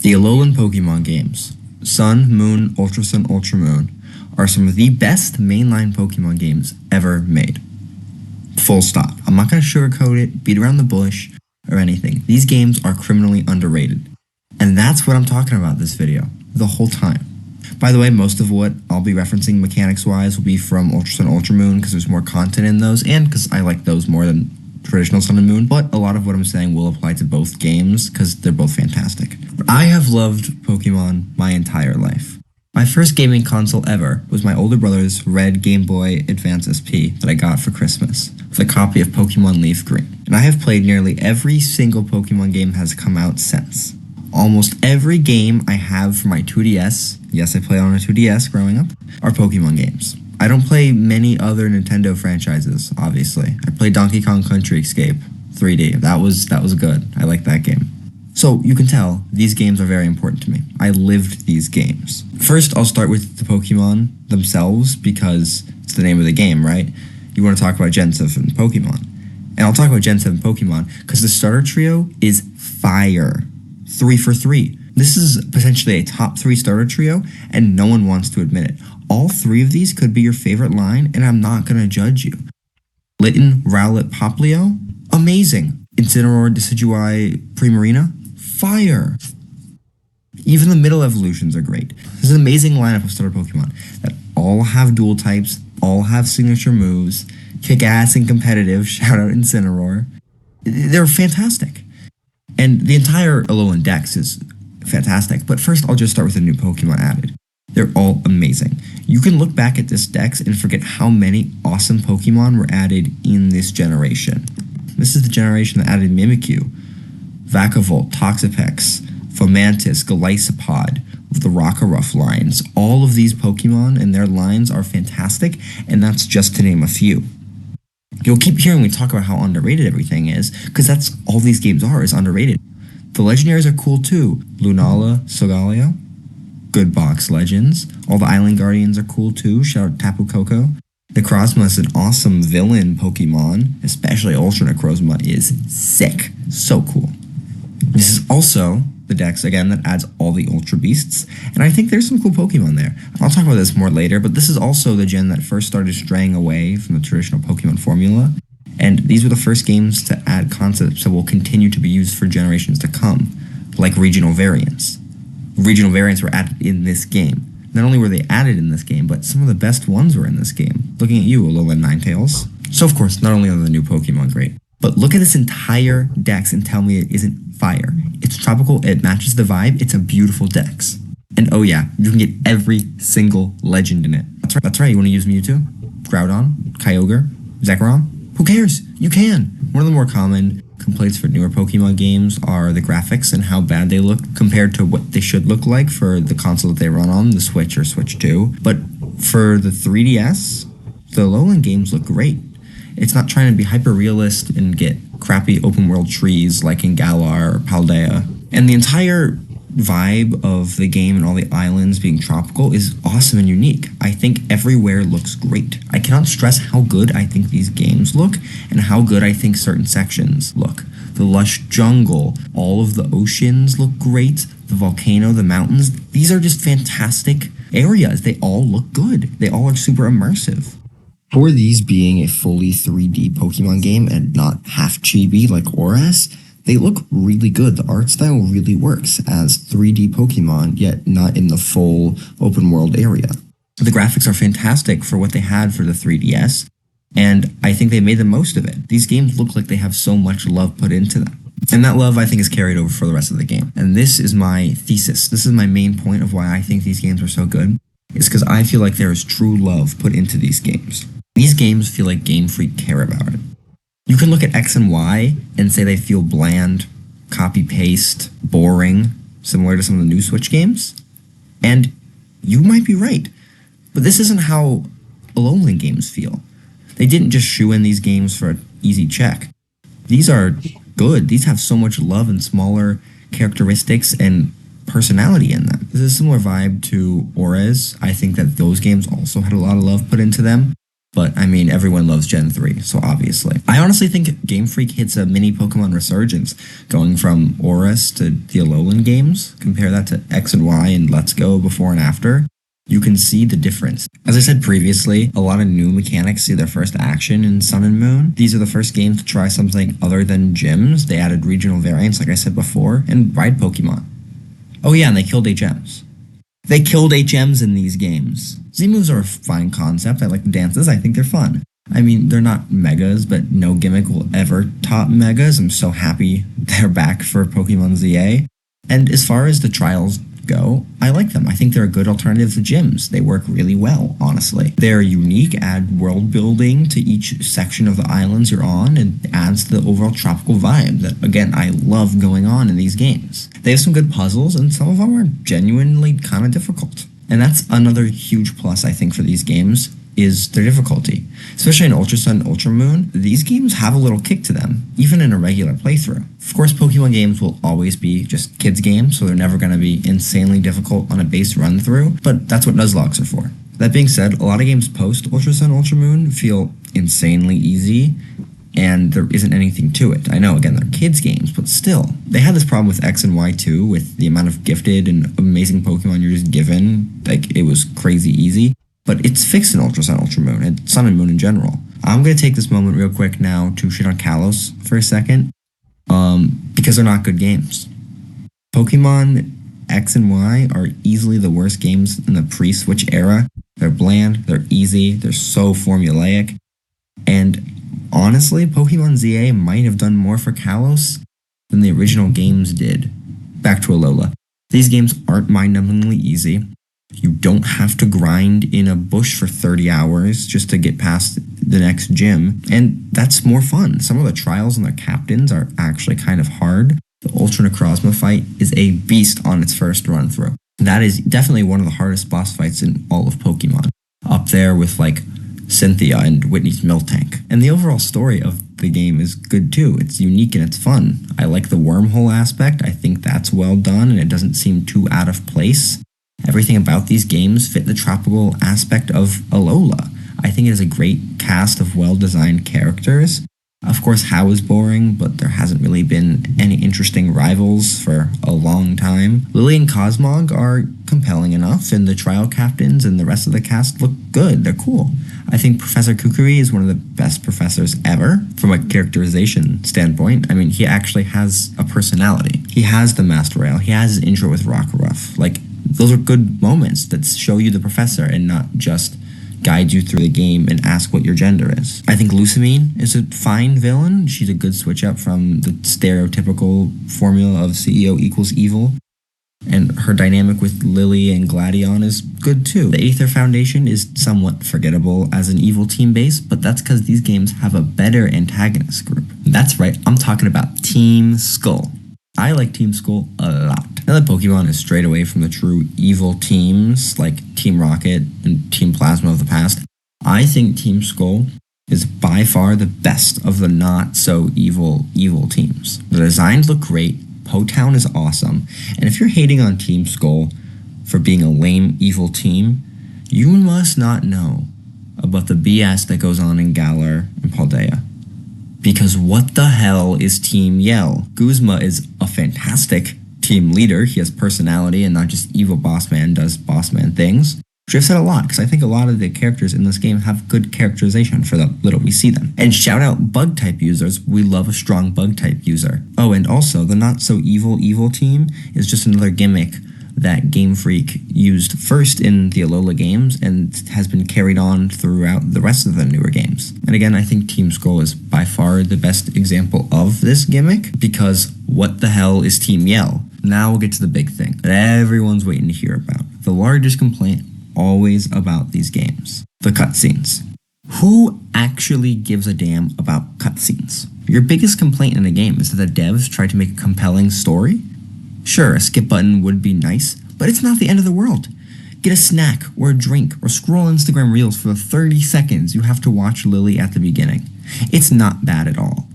The Alolan Pokemon games, Sun, Moon, Ultra Sun, Ultra Moon, are some of the best mainline Pokemon games ever made. Full stop. I'm not going to sugarcoat it, beat around the bush, or anything. These games are criminally underrated. And that's what I'm talking about this video, the whole time. By the way, most of what I'll be referencing mechanics-wise will be from Ultra Sun, Ultra Moon because there's more content in those, and because I like those more than traditional Sun and Moon, but a lot of what I'm saying will apply to both games because they're both fantastic. I have loved Pokemon my entire life. My first gaming console ever was my older brother's red Game Boy Advance SP that I got for Christmas, with a copy of Pokemon Leaf Green. And I have played nearly every single Pokemon game has come out since. Almost every game I have for my 2DS, yes I played on a 2DS growing up, are Pokemon games. I don't play many other Nintendo franchises, obviously. I played Donkey Kong Country Escape 3D. That was good. I like that game. So you can tell, these games are very important to me. I lived these games. First, I'll start with the Pokemon themselves because it's the name of the game, right? You want to talk about Gen 7 Pokemon. And I'll talk about Gen 7 Pokemon because the starter trio is fire. 3 for 3. This is potentially a top 3 starter trio, and no one wants to admit it. All 3 of these could be your favorite line, and I'm not going to judge you. Litten, Rowlet, Poplio, amazing. Incineroar, Decidueye, Primarina, fire. Even the middle evolutions are great. This is an amazing lineup of starter Pokemon that all have dual types, all have signature moves, kick ass and competitive, shout out Incineroar. They're fantastic. And the entire Alolan Dex is fantastic, but first I'll just start with the new Pokemon added. They're all amazing. You can look back at this Dex and forget how many awesome Pokemon were added in this generation. This is the generation that added Mimikyu, Vakavolt, Toxapex, Fomantis, Golisopod, the Rockruff lines. All of these Pokemon and their lines are fantastic, and that's just to name a few. You'll keep hearing me talk about how underrated everything is, because that's all these games are, is underrated. The legendaries are cool too. Lunala, Solgaleo, good box legends. All the Island Guardians are cool too, shout out Tapu Koko. Necrozma is an awesome villain Pokemon, especially Ultra Necrozma is sick, so cool. This is also the Dex, again, that adds all the Ultra Beasts, and I think there's some cool Pokemon there. I'll talk about this more later, but this is also the gen that first started straying away from the traditional Pokemon formula, and these were the first games to add concepts that will continue to be used for generations to come, like regional variants. Regional variants were added in this game. Not only were they added in this game, but some of the best ones were in this game. Looking at you, Alolan Ninetales. So of course, not only are the new Pokemon great, but look at this entire Dex and tell me it isn't fire. It's tropical, it matches the vibe, it's a beautiful Dex. And oh yeah, you can get every single legend in it. That's right, you want to use Mewtwo? Groudon? Kyogre? Zekrom? Who cares? You can! One of the more common complaints for newer Pokemon games are the graphics and how bad they look compared to what they should look like for the console that they run on, the Switch or Switch 2. But for the 3DS, the Alolan games look great. It's not trying to be hyper-realist and get crappy open-world trees like in Galar or Paldea. And the entire vibe of the game and all the islands being tropical is awesome and unique. I think everywhere looks great. I cannot stress how good I think these games look and how good I think certain sections look. The lush jungle, all of the oceans look great, the volcano, the mountains, these are just fantastic areas. They all look good. They all are super immersive. For these being a fully 3D Pokemon game and not half chibi like ORAS, they look really good. The art style really works as 3D Pokemon, yet not in the full open world area. The graphics are fantastic for what they had for the 3DS, and I think they made the most of it. These games look like they have so much love put into them. And that love, I think, is carried over for the rest of the game. And this is my thesis. This is my main point of why I think these games are so good. It's because I feel like there is true love put into these games. These games feel like Game Freak care about it. You can look at X and Y and say they feel bland, copy-paste, boring, similar to some of the new Switch games. And you might be right. But this isn't how Alolan games feel. They didn't just shoe in these games for an easy check. These are good. These have so much love and smaller characteristics and personality in them. This is a similar vibe to ORAS. I think that those games also had a lot of love put into them. But I mean, everyone loves Gen 3, so obviously. I honestly think Game Freak hits a mini Pokemon resurgence, going from Oris to the Alolan games. Compare that to X and Y and Let's Go before and after. You can see the difference. As I said previously, a lot of new mechanics see their first action in Sun and Moon. These are the first games to try something other than gyms. They added regional variants, like I said before, and ride Pokemon. Oh yeah, and they killed HMs. They killed HMs in these games. Z-moves are a fine concept. I like the dances. I think they're fun. I mean, they're not megas, but no gimmick will ever top megas. I'm so happy they're back for Pokemon ZA. And as far as the trials go, I like them. I think they're a good alternative to gyms. They work really well, honestly. They're unique, add world building to each section of the islands you're on, and adds to the overall tropical vibe that, again, I love going on in these games. They have some good puzzles, and some of them are genuinely kind of difficult. And that's another huge plus, I think, for these games, is their difficulty. Especially in Ultra Sun and Ultra Moon, these games have a little kick to them, even in a regular playthrough. Of course, Pokemon games will always be just kids' games, so they're never going to be insanely difficult on a base run-through, but that's what Nuzlockes are for. That being said, a lot of games post Ultra Sun, Ultra Moon feel insanely easy, and there isn't anything to it. I know, again, they're kids' games, but still. They had this problem with X and Y too, with the amount of gifted and amazing Pokemon you're just given. Like, it was crazy easy. But it's fixed in Ultra Sun, Ultra Moon, and Sun and Moon in general. I'm going to take this moment real quick now to shit on Kalos for a second, because they're not good games. Pokemon X and Y are easily the worst games in the pre-Switch era. They're bland, they're easy, they're so formulaic, and honestly, Pokemon ZA might have done more for Kalos than the original games did. Back to Alola. These games aren't mind-numbingly easy. You don't have to grind in a bush for 30 hours just to get past the next gym, and that's more fun. Some of the trials and their captains are actually kind of hard. The Ultra Necrozma fight is a beast on its first run-through. That is definitely one of the hardest boss fights in all of Pokemon, up there with like Cynthia and Whitney's Miltank. And the overall story of the game is good too. It's unique and it's fun. I like the wormhole aspect. I think that's well done and it doesn't seem too out of place. Everything about these games fit the tropical aspect of Alola. I think it is a great cast of well-designed characters. Of course, How is boring, but there hasn't really been any interesting rivals for a long time. Lily and Cosmog are compelling enough, and the trial captains and the rest of the cast look good. They're cool. I think Professor Kukuri is one of the best professors ever from a characterization standpoint. I mean, he actually has a personality. He has the Master Rail. He has his intro with Rockruff. Like, those are good moments that show you the professor and not just guide you through the game and ask what your gender is. I think Lucamine is a fine villain. She's a good switch up from the stereotypical formula of CEO equals evil. And her dynamic with Lily and Gladion is good too. The Aether Foundation is somewhat forgettable as an evil team base, but that's because these games have a better antagonist group. That's right, I'm talking about Team Skull. I like Team Skull a lot. Now that Pokemon is strayed away from the true evil teams like Team Rocket and Team Plasma of the past, I think Team Skull is by far the best of the not-so-evil teams. The designs look great, Po-Town is awesome, and if you're hating on Team Skull for being a lame evil team, you must not know about the BS that goes on in Galar and Paldea. Because what the hell is Team Yell? Guzma is a fantastic team leader. He has personality and not just evil boss man does boss man things. Which I've said a lot, because I think a lot of the characters in this game have good characterization for the little we see them. And shout out bug type users. We love a strong bug type user. Oh, and also the not so evil team is just another gimmick that Game Freak used first in the Alola games and has been carried on throughout the rest of the newer games. And again, I think Team Skull is by far the best example of this gimmick, because what the hell is Team Yell? Now we'll get to the big thing that everyone's waiting to hear about. The largest complaint always about these games. The cutscenes. Who actually gives a damn about cutscenes? Your biggest complaint in a game is that the devs try to make a compelling story? Sure, a skip button would be nice, but it's not the end of the world. Get a snack or a drink or scroll Instagram Reels for the 30 seconds you have to watch Lily at the beginning. It's not bad at all.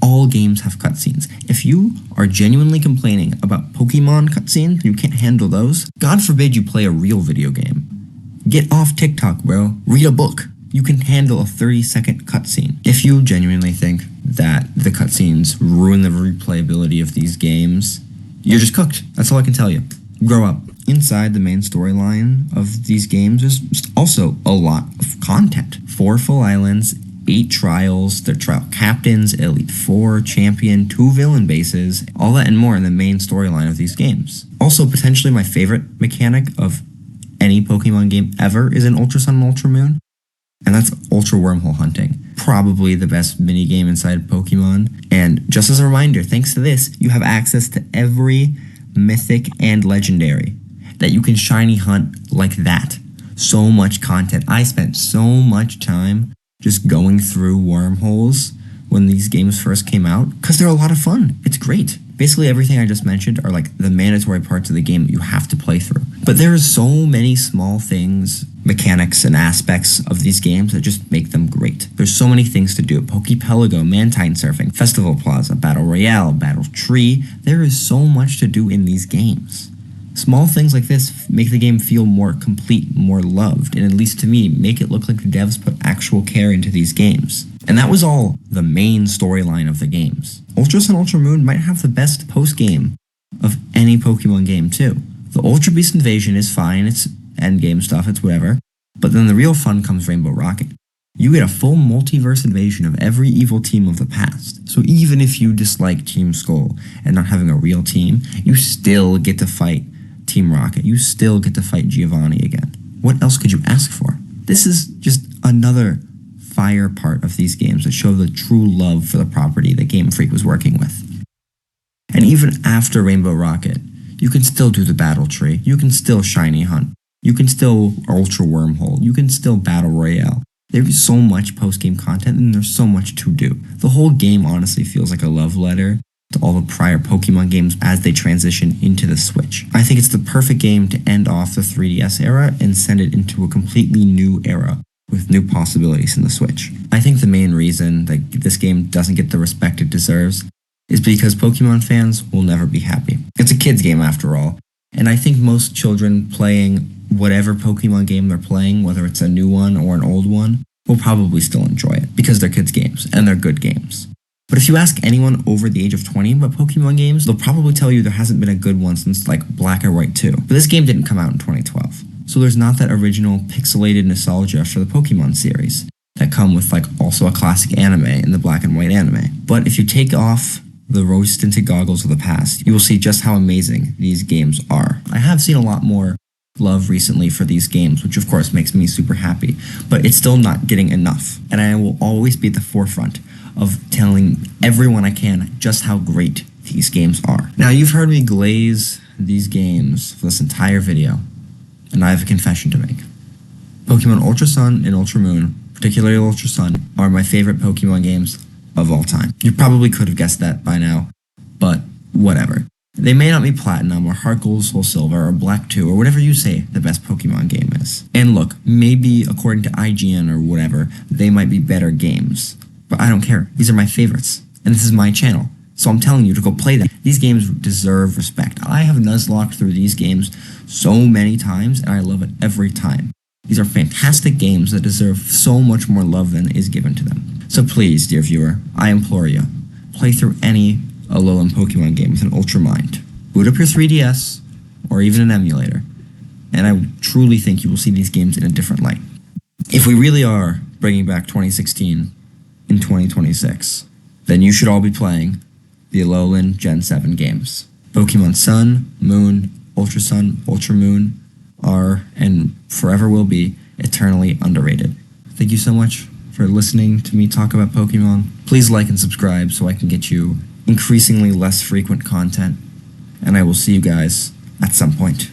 All games have cutscenes. If you are genuinely complaining about Pokemon cutscenes and you can't handle those, God forbid you play a real video game. Get off TikTok, bro. Read a book. You can handle a 30-second cutscene. If you genuinely think that the cutscenes ruin the replayability of these games, you're just cooked. That's all I can tell you. Grow up. Inside the main storyline of these games is also a lot of content. 4 full islands, 8 trials, their trial captains, Elite Four, Champion, 2 villain bases, all that and more in the main storyline of these games. Also, potentially my favorite mechanic of any Pokemon game ever is in Ultra Sun and Ultra Moon, and that's Ultra Wormhole hunting. Probably the best minigame inside Pokemon. And just as a reminder, thanks to this, you have access to every mythic and legendary that you can shiny hunt like that. So much content. I spent so much time just going through wormholes when these games first came out because they're a lot of fun. It's great. Basically everything I just mentioned are like the mandatory parts of the game that you have to play through. But there are so many small things, mechanics and aspects of these games that just make them great. There's so many things to do. Pokepelago, Mantine Surfing, Festival Plaza, Battle Royale, Battle Tree. There is so much to do in these games. Small things like this make the game feel more complete, more loved, and at least to me, make it look like the devs put actual care into these games. And that was all the main storyline of the games. Ultra Sun Ultra Moon might have the best post-game of any Pokemon game too. The Ultra Beast Invasion is fine, it's endgame stuff, it's whatever, but then the real fun comes Rainbow Rocket. You get a full multiverse invasion of every evil team of the past. So even if you dislike Team Skull and not having a real team, you still get to fight Team Rocket. You still get to fight Giovanni again. What else could you ask for? This is just another fire part of these games that show the true love for the property that Game Freak was working with. And even after Rainbow Rocket, you can still do the Battle Tree. You can still Shiny Hunt. You can still Ultra Wormhole. You can still Battle Royale. There's so much post-game content and there's so much to do. The whole game honestly feels like a love letter to all the prior Pokemon games as they transition into the Switch. I think it's the perfect game to end off the 3DS era and send it into a completely new era with new possibilities in the Switch. I think the main reason that this game doesn't get the respect it deserves is because Pokemon fans will never be happy. It's a kid's game after all, and I think most children playing whatever Pokemon game they're playing, whether it's a new one or an old one, will probably still enjoy it because they're kids' games and they're good games. But if you ask anyone over the age of 20 about Pokemon games, they'll probably tell you there hasn't been a good one since like Black and White 2. But this game didn't come out in 2012. So there's not that original pixelated nostalgia for the Pokemon series that come with like also a classic anime in the Black and White anime. But if you take off the rose-tinted goggles of the past, you will see just how amazing these games are. I have seen a lot more love recently for these games, which of course makes me super happy, but it's still not getting enough. And I will always be at the forefront of telling everyone I can just how great these games are. Now, you've heard me glaze these games for this entire video, and I have a confession to make. Pokemon Ultra Sun and Ultra Moon, particularly Ultra Sun, are my favorite Pokemon games of all time. You probably could have guessed that by now, but whatever. They may not be Platinum or Heart Gold, Soul Silver or Black 2 or whatever you say the best Pokemon game is. And look, maybe according to IGN or whatever, they might be better games. But I don't care. These are my favorites. And this is my channel. So I'm telling you to go play them. These games deserve respect. I have nuzlocked through these games so many times and I love it every time. These are fantastic games that deserve so much more love than is given to them. So please, dear viewer, I implore you, play through any Alolan Pokemon game with an Ultra Mind. Boot up your 3DS or even an emulator. And I truly think you will see these games in a different light. If we really are bringing back 2016 in 2026, then you should all be playing the Alolan Gen 7 games. Pokemon Sun, Moon, Ultra Sun, Ultra Moon are, and forever will be, eternally underrated. Thank you so much for listening to me talk about Pokemon. Please like and subscribe so I can get you increasingly less frequent content, and I will see you guys at some point.